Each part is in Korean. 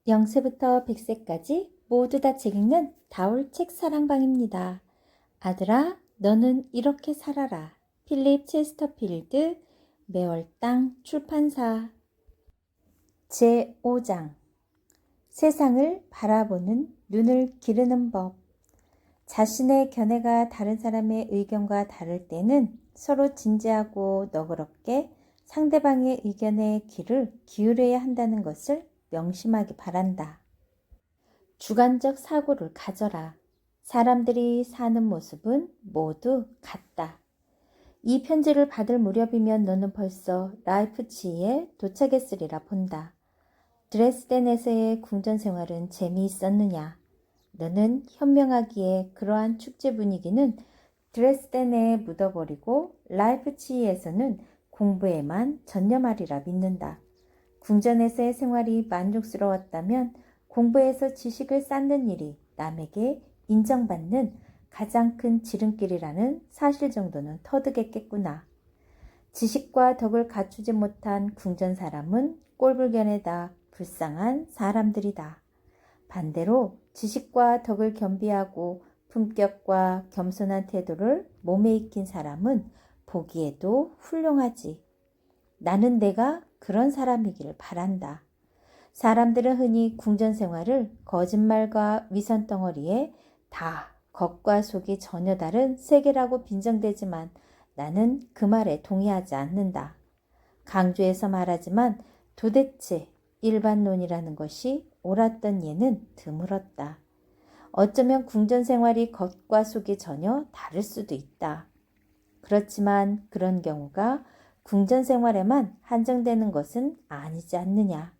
0세부터 100세까지 모두 다 책 읽는 다올 책 사랑방입니다. 아들아, 너는 이렇게 살아라. 필립 체스터필드, 매월당 출판사. 제5장. 세상을 바라보는 눈을 기르는 법. 자신의 견해가 다른 사람의 의견과 다를 때는 서로 진지하고 너그럽게 상대방의 의견에 귀를 기울여야 한다는 것을 명심하기 바란다. 주관적 사고를 가져라. 사람들이 사는 모습은 모두 같다. 이 편지를 받을 무렵이면 너는 벌써 라이프치히에 도착했으리라 본다. 드레스덴에서의 궁전 생활은 재미있었느냐? 너는 현명하기에 그러한 축제 분위기는 드레스덴에 묻어버리고 라이프치히에서는 공부에만 전념하리라 믿는다. 궁전에서의 생활이 만족스러웠다면 공부에서 지식을 쌓는 일이 남에게 인정받는 가장 큰 지름길이라는 사실 정도는 터득했겠구나. 지식과 덕을 갖추지 못한 궁전 사람은 꼴불견에다 불쌍한 사람들이다. 반대로 지식과 덕을 겸비하고 품격과 겸손한 태도를 몸에 익힌 사람은 보기에도 훌륭하지. 나는 내가 그런 사람이기를 바란다. 사람들은 흔히 궁전 생활을 거짓말과 위선 덩어리에 다 겉과 속이 전혀 다른 세계라고 빈정대지만 나는 그 말에 동의하지 않는다. 강조해서 말하지만 도대체 일반론이라는 것이 옳았던 예는 드물었다. 어쩌면 궁전 생활이 겉과 속이 전혀 다를 수도 있다. 그렇지만 그런 경우가 궁전 생활에만 한정되는 것은 아니지 않느냐.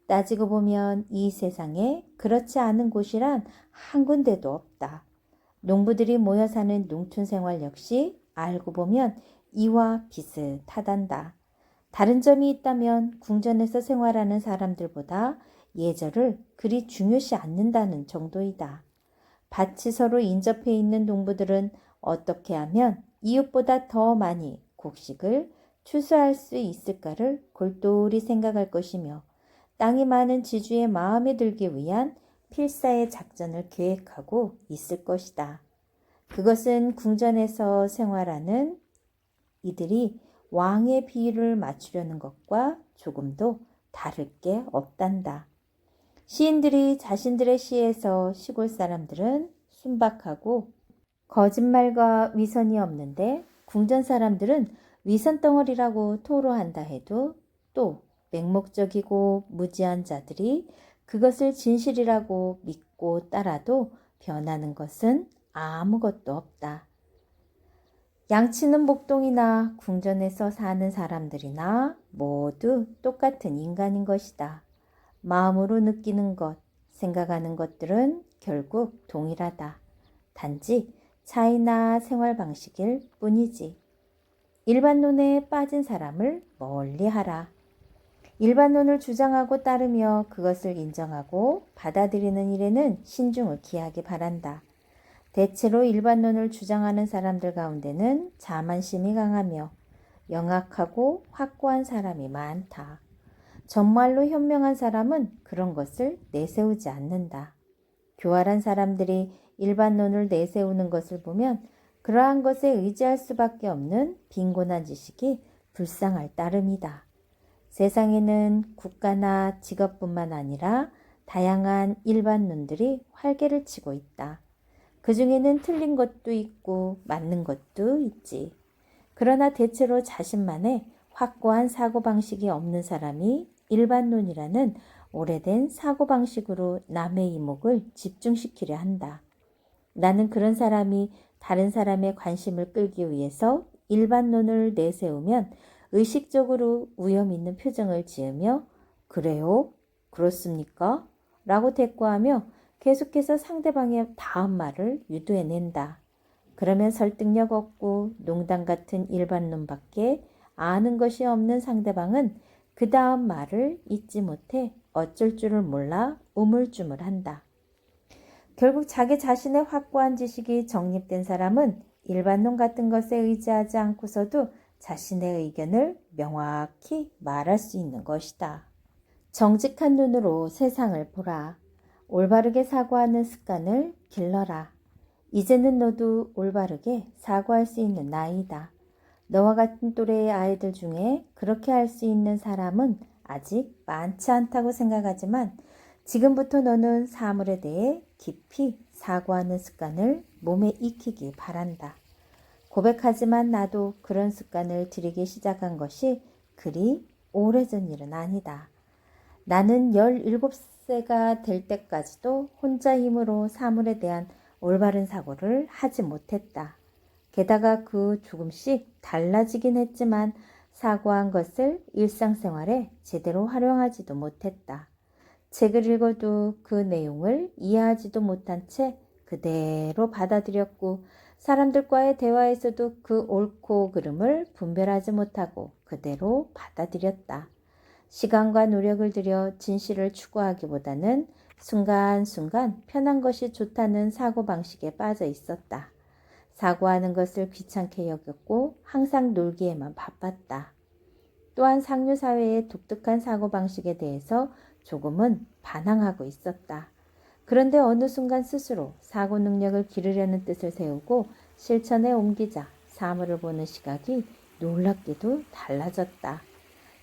따지고 보면 이 세상에 그렇지 않은 곳이란 한 군데도 없다. 농부들이 모여 사는 농촌 생활 역시 알고 보면 이와 비슷하단다. 다른 점이 있다면 궁전에서 생활하는 사람들보다 예절을 그리 중요시 않는다는 정도이다. 밭이 서로 인접해 있는 농부들은 어떻게 하면 이웃보다 더 많이 곡식을 추수할 수 있을까를 골똘히 생각할 것이며 땅이 많은 지주의 마음에 들기 위한 필사의 작전을 계획하고 있을 것이다. 그것은 궁전에서 생활하는 이들이 왕의 비위를 맞추려는 것과 조금도 다를 게 없단다. 시인들이 자신들의 시에서 시골 사람들은 순박하고 거짓말과 위선이 없는데 궁전 사람들은 위선 덩어리라고 토로한다 해도 또 맹목적이고 무지한 자들이 그것을 진실이라고 믿고 따라도 변하는 것은 아무것도 없다. 양치는 목동이나 궁전에서 사는 사람들이나 모두 똑같은 인간인 것이다. 마음으로 느끼는 것, 생각하는 것들은 결국 동일하다. 단지 차이나 생활 방식일 뿐이지. 일반론에 빠진 사람을 멀리하라. 일반론을 주장하고 따르며 그것을 인정하고 받아들이는 일에는 신중을 기하기 바란다. 대체로 일반론을 주장하는 사람들 가운데는 자만심이 강하며 영악하고 확고한 사람이 많다. 정말로 현명한 사람은 그런 것을 내세우지 않는다. 교활한 사람들이 일반론을 내세우는 것을 보면 그러한 것에 의지할 수밖에 없는 빈곤한 지식이 불쌍할 따름이다. 세상에는 국가나 직업뿐만 아니라 다양한 일반론들이 활개를 치고 있다. 그 중에는 틀린 것도 있고 맞는 것도 있지. 그러나 대체로 자신만의 확고한 사고방식이 없는 사람이 일반론이라는 오래된 사고방식으로 남의 이목을 집중시키려 한다. 나는 그런 사람이 다른 사람의 관심을 끌기 위해서 일반론을 내세우면 의식적으로 위험 있는 표정을 지으며 그래요? 그렇습니까? 라고 대꾸하며 계속해서 상대방의 다음 말을 유도해낸다. 그러면 설득력 없고 농담 같은 일반론밖에 아는 것이 없는 상대방은 그 다음 말을 잊지 못해 어쩔 줄을 몰라 우물쭈물한다. 결국 자기 자신의 확고한 지식이 정립된 사람은 일반론 같은 것에 의지하지 않고서도 자신의 의견을 명확히 말할 수 있는 것이다. 정직한 눈으로 세상을 보라. 올바르게 사고하는 습관을 길러라. 이제는 너도 올바르게 사고할 수 있는 나이다. 너와 같은 또래의 아이들 중에 그렇게 할 수 있는 사람은 아직 많지 않다고 생각하지만 지금부터 너는 사물에 대해 깊이 사고하는 습관을 몸에 익히기 바란다. 고백하지만 나도 그런 습관을 들이기 시작한 것이 그리 오래전 일은 아니다. 나는 17세가 될 때까지도 혼자 힘으로 사물에 대한 올바른 사고를 하지 못했다. 게다가 조금씩 달라지긴 했지만 사고한 것을 일상생활에 제대로 활용하지도 못했다. 책을 읽어도 그 내용을 이해하지도 못한 채 그대로 받아들였고 사람들과의 대화에서도 그 옳고 그름을 분별하지 못하고 그대로 받아들였다. 시간과 노력을 들여 진실을 추구하기보다는 순간순간 편한 것이 좋다는 사고방식에 빠져 있었다. 사고하는 것을 귀찮게 여겼고 항상 놀기에만 바빴다. 또한 상류사회의 독특한 사고방식에 대해서 조금은 반항하고 있었다. 그런데 어느 순간 스스로 사고 능력을 기르려는 뜻을 세우고 실천에 옮기자 사물을 보는 시각이 놀랍게도 달라졌다.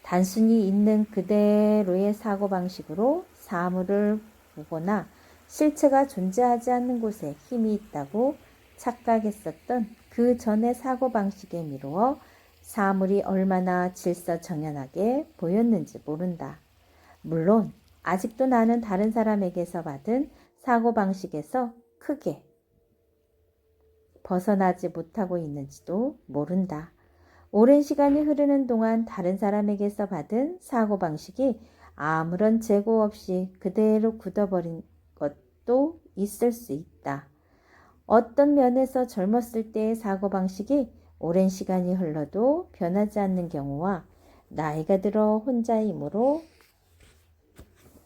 단순히 있는 그대로의 사고방식으로 사물을 보거나 실체가 존재하지 않는 곳에 힘이 있다고 착각했었던 그 전의 사고방식에 미루어 사물이 얼마나 질서정연하게 보였는지 모른다. 물론 아직도 나는 다른 사람에게서 받은 사고방식에서 크게 벗어나지 못하고 있는지도 모른다. 오랜 시간이 흐르는 동안 다른 사람에게서 받은 사고방식이 아무런 재고 없이 그대로 굳어버린 것도 있을 수 있다. 어떤 면에서 젊었을 때의 사고방식이 오랜 시간이 흘러도 변하지 않는 경우와 나이가 들어 혼자 힘으로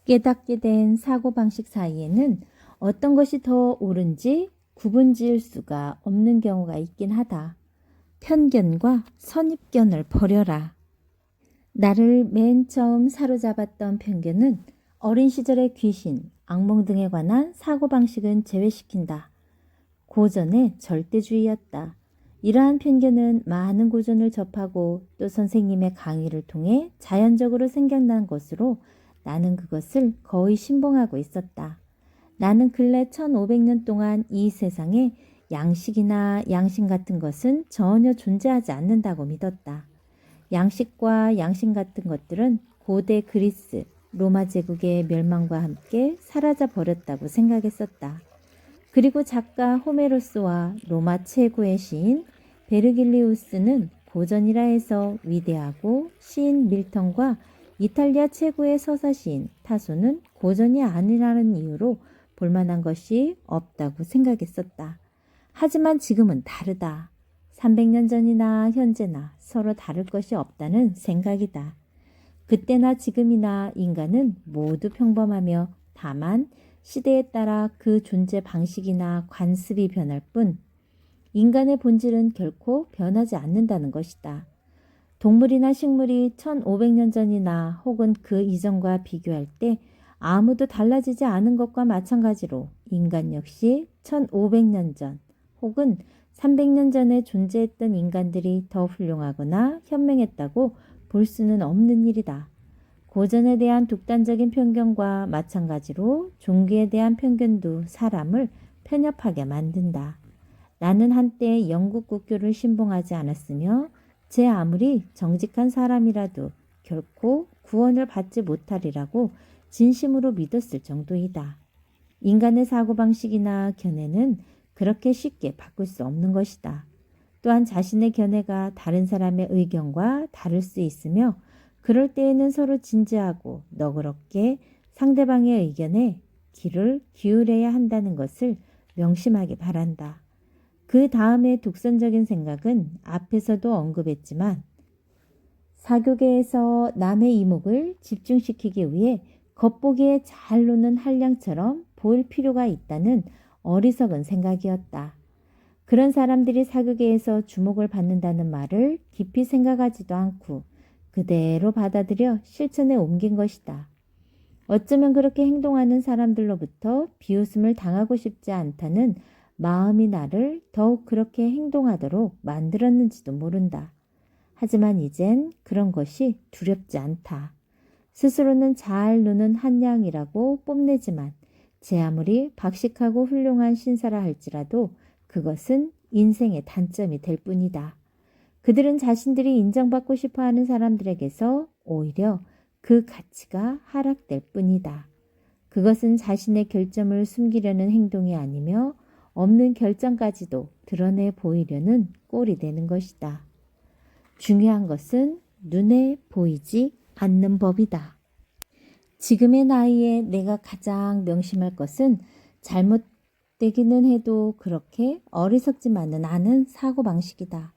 깨닫게 된 사고방식 사이에는 어떤 것이 더 옳은지 구분 지을 수가 없는 경우가 있긴 하다. 편견과 선입견을 버려라. 나를 맨 처음 사로잡았던 편견은 어린 시절의 귀신, 악몽 등에 관한 사고방식은 제외시킨다. 고전의 절대주의였다. 이러한 편견은 많은 고전을 접하고 또 선생님의 강의를 통해 자연적으로 생겨난 것으로 나는 그것을 거의 신봉하고 있었다. 나는 근래 1500년 동안 이 세상에 양식이나 양심 같은 것은 전혀 존재하지 않는다고 믿었다. 양식과 양심 같은 것들은 고대 그리스, 로마 제국의 멸망과 함께 사라져 버렸다고 생각했었다. 그리고 작가 호메로스와 로마 최고의 시인 베르길리우스는 고전이라 해서 위대하고 시인 밀턴과 이탈리아 최고의 서사시인 타소는 고전이 아니라는 이유로 볼만한 것이 없다고 생각했었다. 하지만 지금은 다르다. 300년 전이나 현재나 서로 다를 것이 없다는 생각이다. 그때나 지금이나 인간은 모두 평범하며 다만 시대에 따라 그 존재 방식이나 관습이 변할 뿐 인간의 본질은 결코 변하지 않는다는 것이다. 동물이나 식물이 1500년 전이나 혹은 그 이전과 비교할 때 아무도 달라지지 않은 것과 마찬가지로 인간 역시 1500년 전 혹은 300년 전에 존재했던 인간들이 더 훌륭하거나 현명했다고 볼 수는 없는 일이다. 고전에 대한 독단적인 편견과 마찬가지로 종교에 대한 편견도 사람을 편협하게 만든다. 나는 한때 영국 국교를 신봉하지 않았으며 제 아무리 정직한 사람이라도 결코 구원을 받지 못하리라고 진심으로 믿었을 정도이다. 인간의 사고방식이나 견해는 그렇게 쉽게 바꿀 수 없는 것이다. 또한 자신의 견해가 다른 사람의 의견과 다를 수 있으며 그럴 때에는 서로 진지하고 너그럽게 상대방의 의견에 귀를 기울여야 한다는 것을 명심하기 바란다. 그 다음에 독선적인 생각은 앞에서도 언급했지만 사교계에서 남의 이목을 집중시키기 위해 겉보기에 잘 노는 한량처럼 보일 필요가 있다는 어리석은 생각이었다. 그런 사람들이 사교계에서 주목을 받는다는 말을 깊이 생각하지도 않고 그대로 받아들여 실천에 옮긴 것이다. 어쩌면 그렇게 행동하는 사람들로부터 비웃음을 당하고 싶지 않다는 마음이 나를 더욱 그렇게 행동하도록 만들었는지도 모른다. 하지만 이젠 그런 것이 두렵지 않다. 스스로는 잘 노는 한 양이라고 뽐내지만 제 아무리 박식하고 훌륭한 신사라 할지라도 그것은 인생의 단점이 될 뿐이다. 그들은 자신들이 인정받고 싶어하는 사람들에게서 오히려 그 가치가 하락될 뿐이다. 그것은 자신의 결점을 숨기려는 행동이 아니며 없는 결점까지도 드러내 보이려는 꼴이 되는 것이다. 중요한 것은 눈에 보이지 않는 법이다. 지금의 나이에 내가 가장 명심할 것은 잘못되기는 해도 그렇게 어리석지만은 않은 사고방식이다.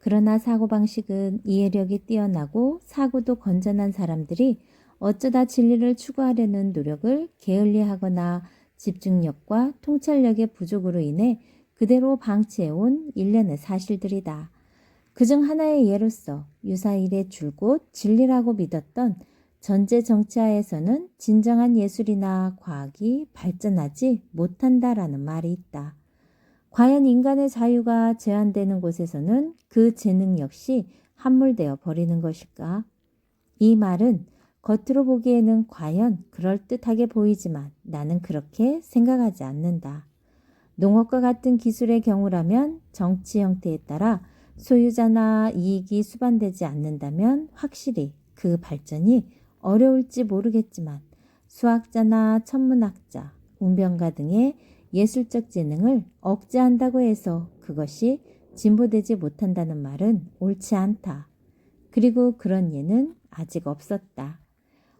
그러나 사고방식은 이해력이 뛰어나고 사고도 건전한 사람들이 어쩌다 진리를 추구하려는 노력을 게을리하거나 집중력과 통찰력의 부족으로 인해 그대로 방치해온 일련의 사실들이다. 그중 하나의 예로서 유사일의 줄곧 진리라고 믿었던 전제 정치하에서는 진정한 예술이나 과학이 발전하지 못한다라는 말이 있다. 과연 인간의 자유가 제한되는 곳에서는 그 재능 역시 함몰되어 버리는 것일까? 이 말은 겉으로 보기에는 과연 그럴듯하게 보이지만 나는 그렇게 생각하지 않는다. 농업과 같은 기술의 경우라면 정치 형태에 따라 소유자나 이익이 수반되지 않는다면 확실히 그 발전이 어려울지 모르겠지만 수학자나 천문학자, 운병가 등의 예술적 재능을 억제한다고 해서 그것이 진보되지 못한다는 말은 옳지 않다. 그리고 그런 예는 아직 없었다.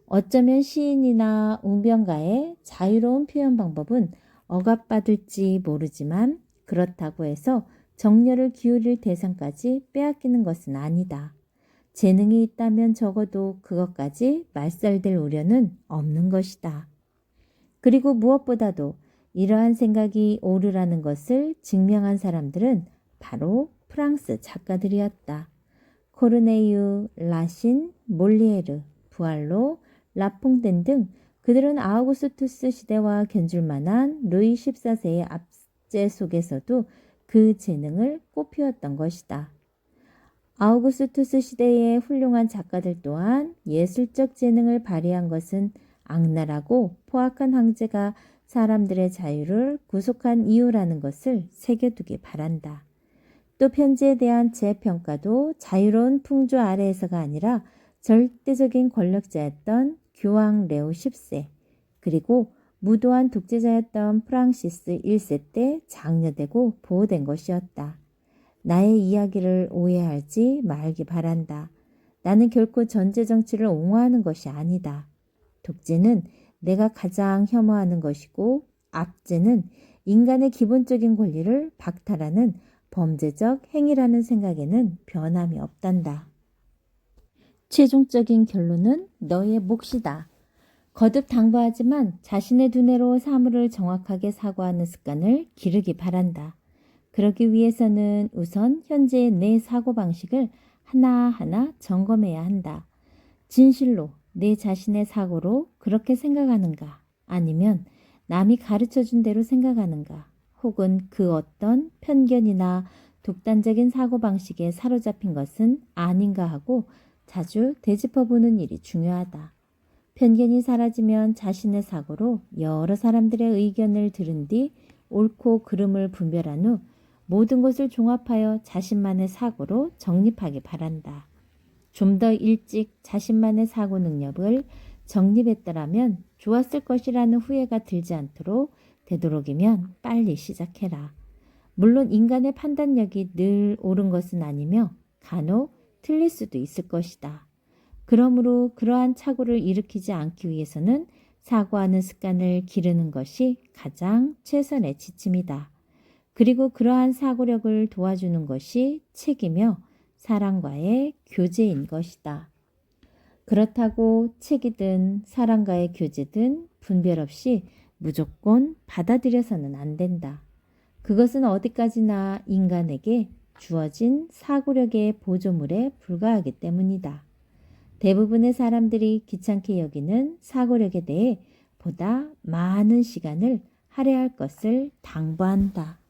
어쩌면 시인이나 운병가의 자유로운 표현 방법은 억압받을지 모르지만 그렇다고 해서 정열을 기울일 대상까지 빼앗기는 것은 아니다. 재능이 있다면 적어도 그것까지 말살될 우려는 없는 것이다. 그리고 무엇보다도 이러한 생각이 옳으라는 것을 증명한 사람들은 바로 프랑스 작가들이었다. 코르네유, 라신, 몰리에르, 부알로, 라퐁덴 등 그들은 아우구스투스 시대와 견줄 만한 루이 14세의 압제 속에서도 그 재능을 꽃피웠던 것이다. 아우구스투스 시대의 훌륭한 작가들 또한 예술적 재능을 발휘한 것은 악랄하고 포악한 황제가 사람들의 자유를 구속한 이유라는 것을 새겨두기 바란다. 또 편지에 대한 재평가도 자유로운 풍조 아래에서가 아니라 절대적인 권력자였던 교황 레오 10세 그리고 무도한 독재자였던 프랑시스 1세 때 장려되고 보호된 것이었다. 나의 이야기를 오해하지 말기 바란다. 나는 결코 전제 정치를 옹호하는 것이 아니다. 독재는 내가 가장 혐오하는 것이고 압제는 인간의 기본적인 권리를 박탈하는 범죄적 행위라는 생각에는 변함이 없단다. 최종적인 결론은 너의 몫이다. 거듭 당부하지만 자신의 두뇌로 사물을 정확하게 사고하는 습관을 기르기 바란다. 그러기 위해서는 우선 현재의 내 사고방식을 하나하나 점검해야 한다. 진실로 내 자신의 사고로 그렇게 생각하는가? 아니면 남이 가르쳐준 대로 생각하는가? 혹은 그 어떤 편견이나 독단적인 사고방식에 사로잡힌 것은 아닌가 하고 자주 되짚어보는 일이 중요하다. 편견이 사라지면 자신의 사고로 여러 사람들의 의견을 들은 뒤 옳고 그름을 분별한 후 모든 것을 종합하여 자신만의 사고로 정립하기 바란다. 좀 더 일찍 자신만의 사고 능력을 정립했더라면 좋았을 것이라는 후회가 들지 않도록 되도록이면 빨리 시작해라. 물론 인간의 판단력이 늘 옳은 것은 아니며 간혹 틀릴 수도 있을 것이다. 그러므로 그러한 착오를 일으키지 않기 위해서는 사고하는 습관을 기르는 것이 가장 최선의 지침이다. 그리고 그러한 사고력을 도와주는 것이 책이며 사랑과의 교제인 것이다. 그렇다고 책이든 사랑과의 교제든 분별 없이 무조건 받아들여서는 안 된다. 그것은 어디까지나 인간에게 주어진 사고력의 보조물에 불과하기 때문이다. 대부분의 사람들이 귀찮게 여기는 사고력에 대해 보다 많은 시간을 할애할 것을 당부한다.